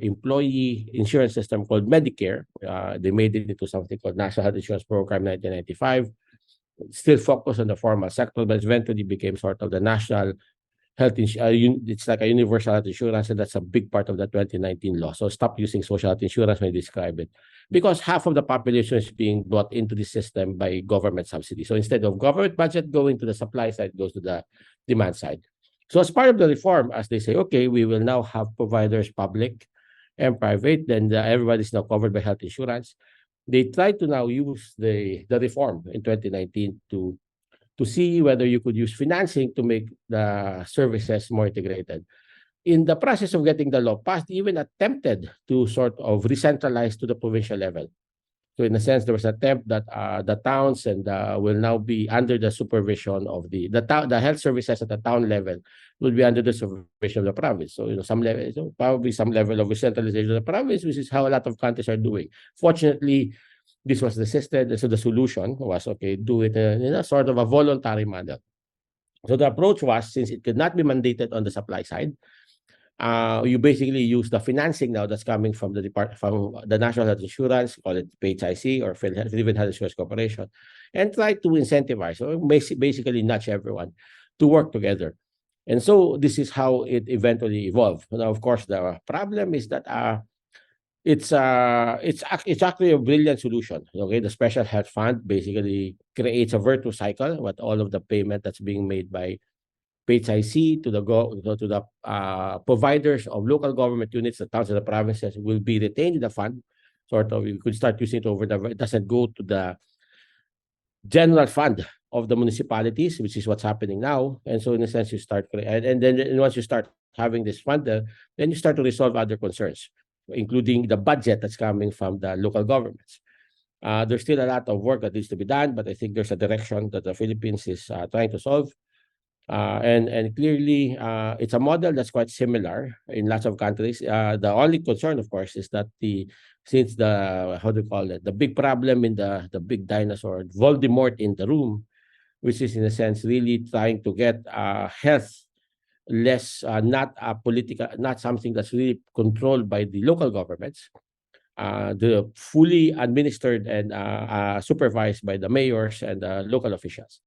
employee insurance system called Medicare. They made it into something called National Health Insurance Program 1995. Still focused on the formal sector, but eventually became sort of the national it's like a universal health insurance, and that's a big part of the 2019 law. So stop using social health insurance when you describe it, because half of the population is being brought into the system by government subsidy. So instead of government budget going to the supply side, goes to the demand side. So as part of the reform, as they say, okay, we will now have providers, public and private, then everybody's now covered by health insurance. They try to now use the reform in 2019 to see whether you could use financing to make the services more integrated. In the process of getting the law passed, even attempted to sort of re-centralize to the provincial level. So in a sense, there was an attempt that the towns and will now be under the supervision of the health services at the town level will be under the supervision of the province. So some level, so probably some level of re-centralization of the province, which is how a lot of countries are doing. Fortunately, this was desisted. So the solution was, okay, do it in a sort of a voluntary manner. So the approach was, since it could not be mandated on the supply side, you basically use the financing now that's coming from the National Health Insurance, call it PHIC or Philippine Health Insurance Corporation, and try to incentivize or basically nudge everyone to work together. And so this is how it eventually evolved. Now, of course, the problem is that it's actually a brilliant solution. Okay, the special health fund basically creates a virtuous cycle. What all of the payment that's being made by PHIC to the providers of local government units, the towns and the provinces, will be retained in the fund. Sort of, you could start using it over the. It doesn't go to the general fund of the municipalities, which is what's happening now. And so, in a sense, you start and then once you start having this fund, then you start to resolve other concerns, including the budget that's coming from the local governments. There's still a lot of work that needs to be done, but I think there's a direction that the Philippines is trying to solve. And clearly, it's a model that's quite similar in lots of countries. The only concern, of course, is that since the, how do you call it, the big problem in the big dinosaur, Voldemort in the room, which is in a sense really trying to get health less, not political, not something that's really controlled by the local governments, the fully administered and supervised by the mayors and local officials.